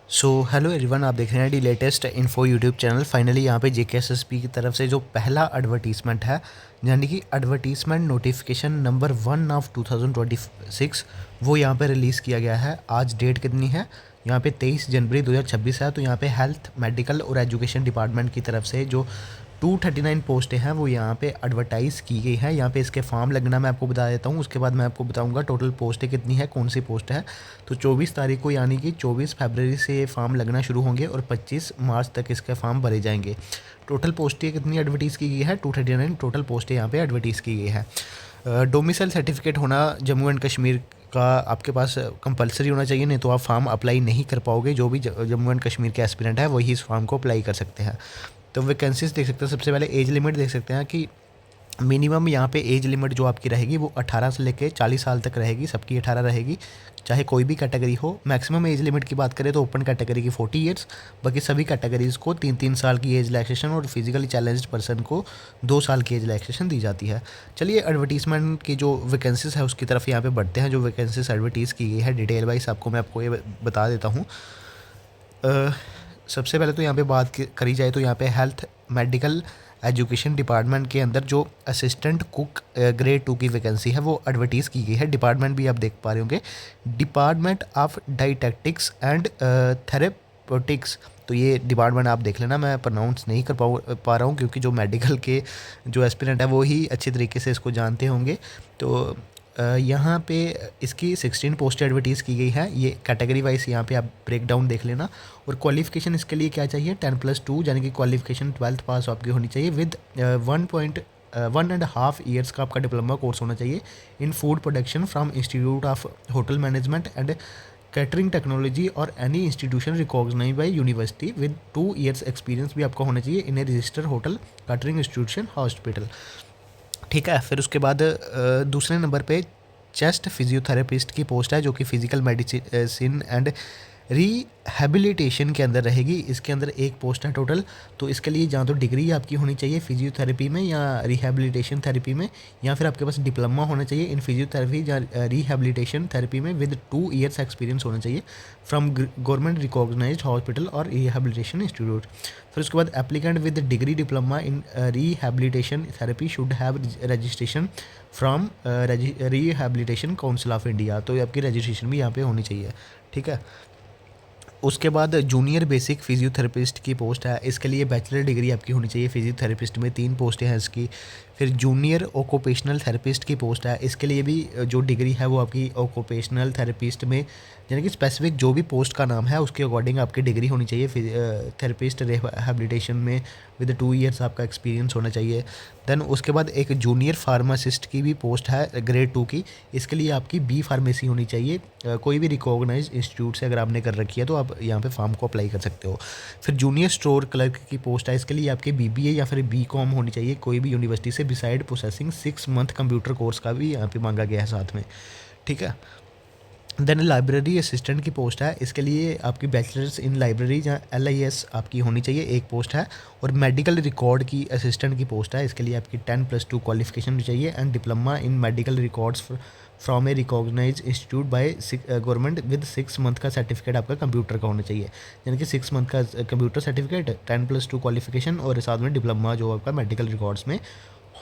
So hello everyone, आप देख रहे हैं D latest info YouTube channel. Finally यहाँ पे जेकेएसएसपी की तरफ से जो पहला एडवर्टीज़मेंट है, यानी कि एडवर्टीज़मेंट नोटिफिकेशन नंबर 1 ऑफ 2026, वो यहाँ पे रिलीज़ किया गया है। आज डेट कितनी है? यहाँ पे 23 जनवरी 2026 है। तो यहाँ पे हेल्थ, मेडिकल और एजुकेशन डिपार्टमेंट की तरफ से जो 239 पोस्टें हैं वो यहाँ पे एडवर्टाइज़ की गई है। यहाँ पे इसके फॉर्म लगना मैं आपको बता देता हूँ, उसके बाद मैं आपको बताऊँगा टोटल पोस्टें कितनी है, कौन सी पोस्ट है। तो 24 तारीख को, यानी कि 24 फरवरी से ये फॉर्म लगना शुरू होंगे और 25 मार्च तक इसके फॉर्म भरे जाएंगे। टोटल पोस्टें कितनी एडवर्टीज़ की गई है? 239 टोटल पोस्टें यहाँ पे एडवर्टीज़ की गई है। डोमिसाइल सर्टिफिकेट होना जम्मू एंड कश्मीर का आपके पास कंपलसरी होना चाहिए, नहीं तो आप फॉर्म अप्लाई नहीं कर पाओगे। जो भी जम्मू एंड कश्मीर के एस्पिरेंट है वही इस फॉर्म को अप्लाई कर सकते हैं। तो वैकेंसीज देख सकते हैं। सबसे पहले एज लिमिट देख सकते हैं कि मिनिमम यहाँ पे एज लिमिट जो आपकी रहेगी वो 18 से लेके 40 साल तक रहेगी। सबकी 18 रहेगी, चाहे कोई भी कैटेगरी हो। मैक्सिमम एज लिमिट की बात करें तो ओपन कैटेगरी की 40 ईयर्स, बाकी सभी कैटेगरीज़ को 3-3 साल की एज रिलैक्सेशन और फिजिकली चैलेंज्ड पर्सन को 2 साल की एज रिलैक्सेशन दी जाती है। चलिए एडवर्टीज़मेंट की जो वैकेंसीज है उसकी तरफ यहाँ पे बढ़ते हैं। जो वैकेंसीज एडवर्टीज़ की गई है डिटेल वाइज आपको ये बता देता हूँ। सबसे पहले तो यहाँ पे बात करी जाए तो यहाँ पे हेल्थ, मेडिकल, एजुकेशन डिपार्टमेंट के अंदर जो असिस्टेंट कुक ग्रेड 2 की वैकेंसी है वो एडवर्टीज़ की गई है। डिपार्टमेंट भी आप देख पा रहे होंगे, department of dietetics and therapeutics. तो ये डिपार्टमेंट आप देख लेना, मैं प्रोनाउंस नहीं कर पा रहा हूँ क्योंकि जो मेडिकल के जो एस्पिरेंट है वो ही अच्छी तरीके से इसको जानते होंगे। तो यहाँ पे इसकी 16 पोस्ट एडवर्टीज़ की गई है। ये कैटेगरी वाइज यहाँ पे आप ब्रेक डाउन देख लेना। और क्वालिफिकेशन इसके लिए क्या चाहिए? 10+2 यानी कि क्वालिफिकेशन 12th पास आपकी होनी चाहिए विद 1.5 ईयर्स का आपका डिप्लोमा कोर्स होना चाहिए in food production from institute of hotel management and catering technology और any institution recognised by university with 2 years experience भी आपका होना चाहिए in a register hotel catering institution hospital. ठीक है। फिर उसके बाद दूसरे नंबर पे चेस्ट फिजियोथेरेपिस्ट की पोस्ट है जो कि फिजिकल मेडिसिन एंड रिहेबिलिटेशन के अंदर रहेगी। इसके अंदर एक पोस्ट है टोटल। तो इसके लिए जहाँ तो डिग्री आपकी होनी चाहिए फिजियोथेरेपी में या रिहेबिलिटेशन थेरेपी में, या फिर आपके पास डिप्लोमा होना चाहिए इन फिजियोथेरेपी या रिहेबिलिटेशन थेरेपी में विद 2 ईयर्स एक्सपीरियंस होना चाहिए फ्रॉम गवर्नमेंट रिकॉग्नाइज्ड हॉस्पिटल और रिहेबिलिटेशन इंस्टीट्यूट। फिर उसके बाद applicant with degree diploma in rehabilitation therapy should have registration from rehabilitation council of India. तो आपकी रजिस्ट्रेशन भी यहाँ पे होनी चाहिए। ठीक है। उसके बाद जूनियर बेसिक फिजियोथेरेपिस्ट की पोस्ट है। इसके लिए बैचलर डिग्री आपकी होनी चाहिए। फिजियोथेरेपिस्ट में 3 पोस्टें हैं इसकी। फिर जूनियर ऑक्यूपेशनल थेरेपिस्ट की पोस्ट है। इसके लिए भी जो डिग्री है वो आपकी ऑक्यूपेशनल थेरेपिस्ट में, यानी कि स्पेसिफिक जो भी पोस्ट का नाम है उसके अकॉर्डिंग आपकी डिग्री होनी चाहिए। थेरेपिस्ट रिहेबिलिटेशन में विद 2 ईयर्स आपका एक्सपीरियंस होना चाहिए। देन उसके बाद एक जूनियर फार्मासिस्ट की भी पोस्ट है ग्रेड 2 की। इसके लिए आपकी बी फार्मेसी होनी चाहिए। कोई भी रिकॉग्नाइज्ड इंस्टीट्यूट से अगर आपने कर रखी है तो आप यहाँ पे फॉर्म को अप्लाई कर सकते हो। फिर जूनियर स्टोर क्लर्क की पोस्ट है। इसके लिए आपके बीबीए या फिर बीकॉम होनी चाहिए कोई भी यूनिवर्सिटी से, beside processing 6 month computer course का भी यहाँ पे मांगा गया है साथ में। ठीक है। देन लाइब्रेरी असिस्टेंट की पोस्ट है। इसके लिए आपकी बैचलर्स इन लाइब्रेरी या LIS आपकी होनी चाहिए, एक पोस्ट है। और मेडिकल रिकॉर्ड की असिस्टेंट की पोस्ट है। इसके लिए आपकी 10+2 क्वालिफिकेशन चाहिए and diploma in medical records from a recognise institute by government with 6 month का सर्टिफिकेट आपका कंप्यूटर का होना चाहिए, यानी कि 6 मंथ का कंप्यूटर सर्टिफिकेट, 10+2 क्वालिफिकेशन और साथ में डिप्लोमा जो आपका मेडिकल रिकॉर्ड्स में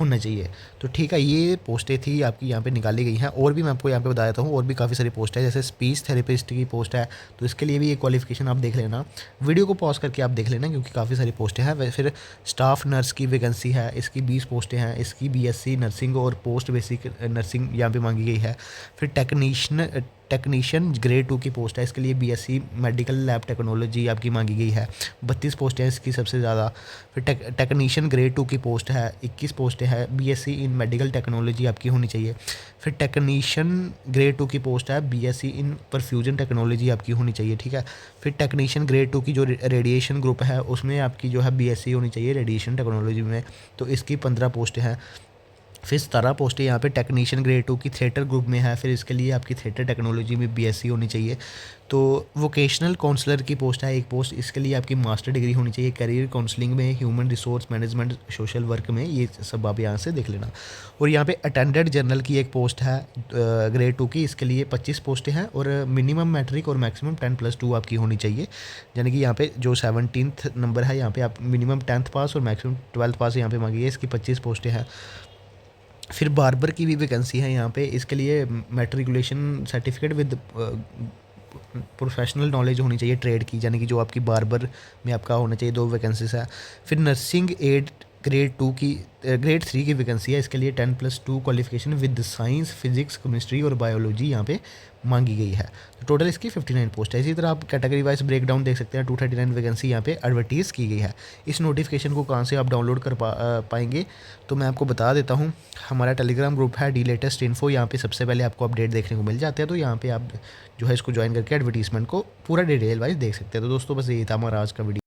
होना चाहिए। तो ठीक है, ये पोस्टें थी आपकी यहाँ पे निकाली गई हैं। और भी मैं आपको यहाँ पे बता देता हूँ, और भी काफ़ी सारी पोस्ट है। जैसे स्पीच थेरेपिस्ट की पोस्ट है, तो इसके लिए भी ये क्वालिफिकेशन आप देख लेना। वीडियो को पॉज करके आप देख लेना क्योंकि काफ़ी सारी पोस्टें हैं। फिर स्टाफ नर्स की वैकेंसी है, इसकी 20 पोस्टें हैं। इसकी BSc नर्सिंग और पोस्ट बेसिक नर्सिंग यहाँ पर मांगी गई है। फिर टेक्नीशियन ग्रेड 2 की पोस्ट है। इसके लिए BSc मेडिकल लैब टेक्नोलॉजी आपकी मांगी गई है। 32 पोस्टें हैं इसकी सबसे ज़्यादा। फिर टेक्नीशियन ग्रेड 2 की पोस्ट है, 21 पोस्टें हैं। BSc इन मेडिकल टेक्नोलॉजी आपकी होनी चाहिए। फिर टेक्नीशियन ग्रेड 2 की पोस्ट है, BSc इन परफ्यूजन टेक्नोलॉजी आपकी होनी चाहिए। ठीक है। फिर टेक्नीशियन ग्रेड 2 की जो रेडिएशन ग्रुप है उसमें आपकी जो है BSc होनी चाहिए रेडिएशन टेक्नोलॉजी में, तो इसकी 15 पोस्टें हैं। फिर 17 पोस्ट है यहाँ पे टेक्नीशियन ग्रेड 2 की थिएटर ग्रुप में है, फिर इसके लिए आपकी थिएटर टेक्नोलॉजी में बीएससी होनी चाहिए। तो वोकेशनल काउंसलर की पोस्ट है एक पोस्ट, इसके लिए आपकी मास्टर डिग्री होनी चाहिए करियर काउंसलिंग में, human resource management, social work में, ये सब आप यहाँ से देख लेना। और यहाँ पे अटेंडेंट जनरल की एक पोस्ट है ग्रेड 2 की, इसके लिए 25 पोस्टें हैं और मिनिमम मैट्रिक और मैक्सिमम 10+2 आपकी होनी चाहिए। यानी कि यहाँ पे जो 17th नंबर है यहाँ पे आप मिनिमम 10th पास और मैक्सिमम 12th पास यहाँ पे मांगी है, इसकी 25 पोस्टें हैं। फिर बार्बर की भी वैकेंसी है यहाँ पे, इसके लिए matriculation certificate with professional knowledge होनी चाहिए ट्रेड की, यानी कि जो आपकी बार्बर में आपका होना चाहिए, 2 वैकेंसीज है। फिर नर्सिंग एड ग्रेड 3 की वैकेंसी है, इसके लिए 10+2 qualification with science, physics, chemistry और बायोलॉजी यहाँ पे मांगी गई है। तो टोटल इसकी 59 पोस्ट है। इसी तरह आप कैटेगरी वाइज ब्रेकडाउन देख सकते हैं, 239 वैकेंसी यहाँ पे एडवर्टीज़ की गई है। इस नोटिफिकेशन को कहाँ से आप डाउनलोड कर पाएंगे, तो मैं आपको बता देता हूँ, हमारा टेलीग्राम ग्रुप है डी लेटेस्ट इन्फो, यहाँ पे सबसे पहले आपको अपडेट देखने को मिल जाते हैं। तो यहाँ पे आप जो है इसको ज्वाइन करके एडवर्टीजमेंट को पूरा डिटेल वाइज देख सकते हैं। तो दोस्तों बस यही था हमारा आज का वीडियो।